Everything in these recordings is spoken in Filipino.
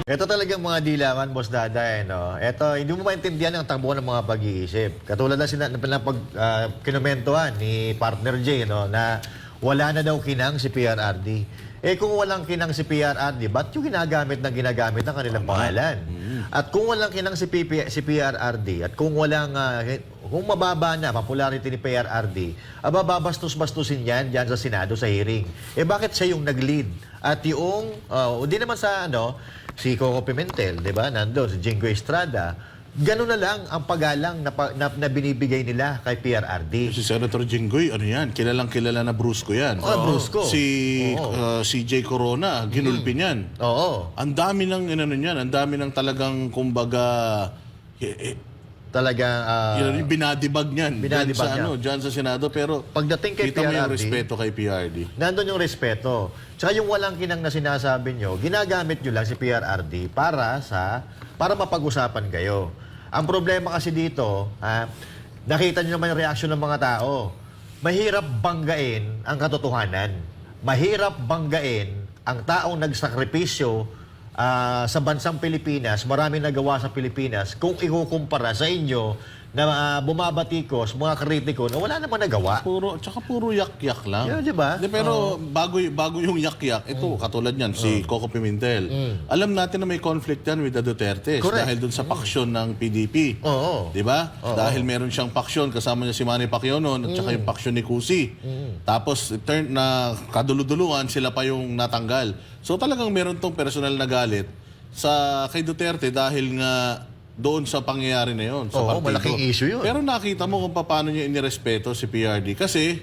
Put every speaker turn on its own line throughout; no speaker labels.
Ito talagang mga dilawan, Boss Daday, no? Ito, hindi mo maintindihan ang takbo ng mga pag-iisip. Katulad na kinumentuhan ni Partner J, no, na wala na daw kinang si PRRD. Eh kung walang kinang si PRRD, ba't yung ginagamit ng kanilang pangalan? At kung walang kinang si PRRD, at kung walang, kung mababa na popularity ni PRRD, babastos-bastusin yan dyan sa Senado sa hearing. Eh bakit siya yung nag-lead? At yung, hindi naman sa si Coco Pimentel, di ba? Nandun, si Jingo Estrada. Ganun na lang ang pagalang na binibigay nila kay PRRD.
Si Senator Jinggoy, ano yan? Kilalang-kilala na Brusco yan.
Brusco.
Si Jay Corona, ginulpin yan.
Oo.
Ang dami ng niyan, ang dami ng talagang kumbaga
Talagang
yung binadibag niyan.
binadibag niya.
Diyan sa Senado, pero
pagdating kay
kita mo yung
PRRD,
respeto kay PRD.
nandun yung respeto. Tsaka yung walang kinang na sinasabi nyo, ginagamit nyo lang si PRRD para mapag-usapan kayo. Ang problema kasi dito, nakita nyo naman yung reaksyon ng mga tao. Mahirap banggain ang katotohanan. Mahirap banggain ang taong nagsakripisyo sa bansang Pilipinas, marami nagawa sa Pilipinas, kung ikukumpara sa inyo na bumabatikos, mga kritiko na wala naman nagawa.
Tsaka puro yak-yak lang.
Yeah, di ba?
Pero bago yung yak-yak, ito, katulad yan, si Coco Pimentel. Alam natin na may conflict yan with the Dutertes dahil dun sa paksyon ng PDP.
Oo.
Di ba? Dahil meron siyang paksyon, kasama niya si Manny Pacquiao noon, at saka yung paksyon ni Cusi. Tapos, turn na kaduluduluhan, sila pa yung natanggal. So talagang meron tong personal na galit kay Duterte dahil nga doon sa pangyayari na yun. Sa partido.
Malaking issue yun.
Pero nakita mo kung paano niya inirespeto si PRD. Kasi,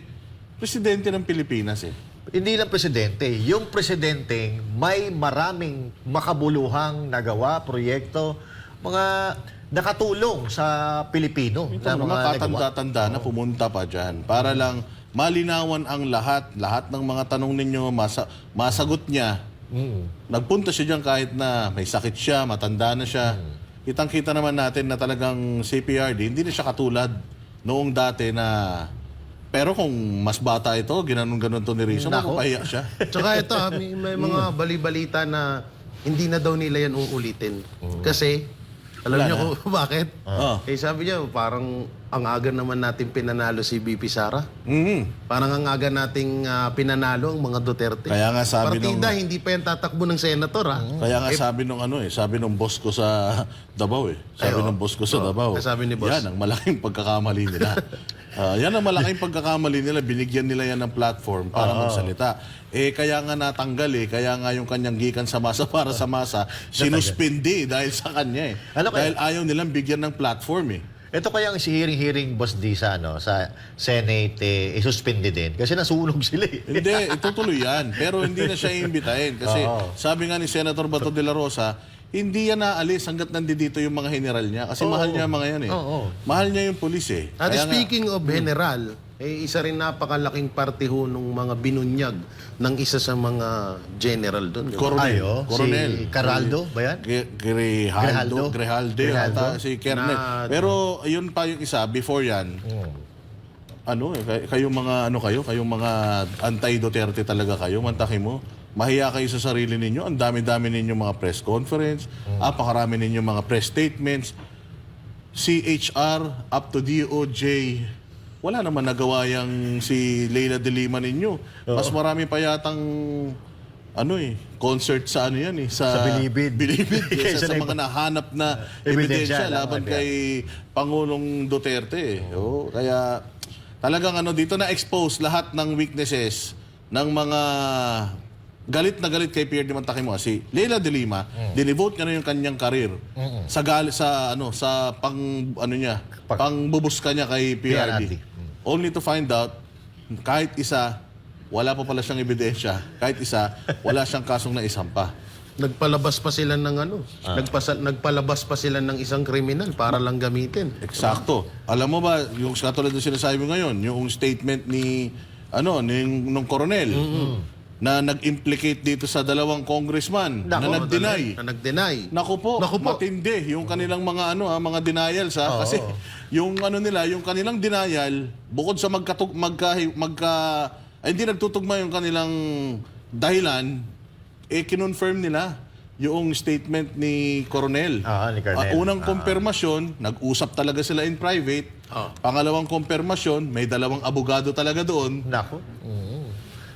presidente ng Pilipinas eh.
Hindi lang presidente. Yung presidenteng may maraming makabuluhang nagawa, proyekto, mga nakatulong sa Pilipino.
Ito mga katanda-tanda na pumunta pa dyan para lang malinawan ang lahat ng mga tanong ninyo, masagot niya. Nagpunta siya dyan kahit na may sakit siya, matanda na siya. Kitang-kita naman natin na talagang CPRD, hindi na siya katulad noong dati na... Pero kung mas bata ito, ginanon-ganon to ni Rizzo, mapapahiya siya.
Tsaka ito, may mga bali-balita na hindi na daw nila yan uulitin. Kasi, alam niyo kung bakit? Eh sabi niya, parang ang aga naman natin pinanalo si BP Sara. Parang ang aga nating pinanalo ang mga Duterte.
Kaya nga sabi
Partida, hindi pa yan tatakbo ng senator, ha?
Kaya nga sabi nung boss ko sa Davao eh. Sabi nung boss ko sa Davao.
Sabi ni boss.
Yan ang malaking pagkakamali nila. Yan ang malaking pagkakamali nila. Binigyan nila yan ng platform para magsalita. Eh kaya nga natanggal eh. Kaya nga yung kanyang gikan sa masa para sa masa, sinuspindi dahil sa kanya eh. Dahil ayaw nilang bigyan ng platform eh.
Ito kayang si hearing Boss D sa Senate, isuspindi din. Kasi nasunog sila eh.
Hindi, itutuloy yan. Pero hindi na siya iimbitahin. Kasi sabi nga ni Senator Bato de la Rosa, hindi yan naalis hanggat nandito yung mga general niya. Kasi mahal niya mga yan eh. Mahal niya yung pulis eh.
At speaking of general, isa rin napakalaking parte ho nung mga binunyag ng isa sa mga general doon.
Coronel.
Si Caraldo ba yan?
Grijalde. Si Kernel. Pero yun pa yung isa, before yan, kayong mga anti-Duterte talaga kayo, mantakin mo. Mahiya kayo sa sarili ninyo. Ang dami-dami ninyo mga press conference, apakarami ninyo mga press statements, CHR, up to DOJ. Wala naman nagawa yung si Leila de Lima ninyo. Mas marami pa yatang concert sa sa
Bilibid.
Kaysa sa mga nahanap na ebidensya laban kay Pangulong Duterte. Kaya talagang dito na-expose lahat ng weaknesses ng mga galit na galit kay Pierre Dimantaquimo. Si Leila de Lima, dinivote niya na yung kanyang karir sa pangbubuska niya kay PRD. Only to find out, kahit isa, wala pa pala siyang ebidensya. Kahit isa, wala siyang kasong naisampa.
Nagpalabas pa sila ng nagpalabas pa sila ng isang kriminal para lang gamitin.
Eksakto. Alam mo ba, yung katulad ng sinasabi mo ngayon, yung statement nung koronel, na nag-implicate dito sa dalawang congressman na nag-deny. Naku po, matindi yung kanilang mga mga denials kasi yung yung kanilang denial bukod sa hindi nagtutugma yung kanilang dahilan, kinonfirm nila yung statement ni Coronel.
Ni Colonel.
Unang kumpirmasyon, nag-usap talaga sila in private. Pangalawang kumpirmasyon, may dalawang abogado talaga doon.
Nako.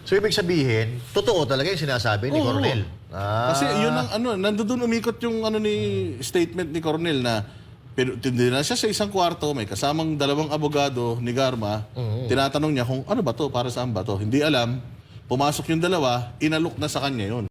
So, ibig sabihin, totoo talaga yung sinasabi ni
Oo.
Coronel.
Kasi yun ang nandoon umikot yung ni statement ni Coronel na pero tinira siya sa isang kwarto, may kasamang dalawang abogado ni Garma. Tinatanong niya kung ano ba to, para saan ba to. Hindi alam. Pumasok yung dalawa, inalok na sa kanya yun.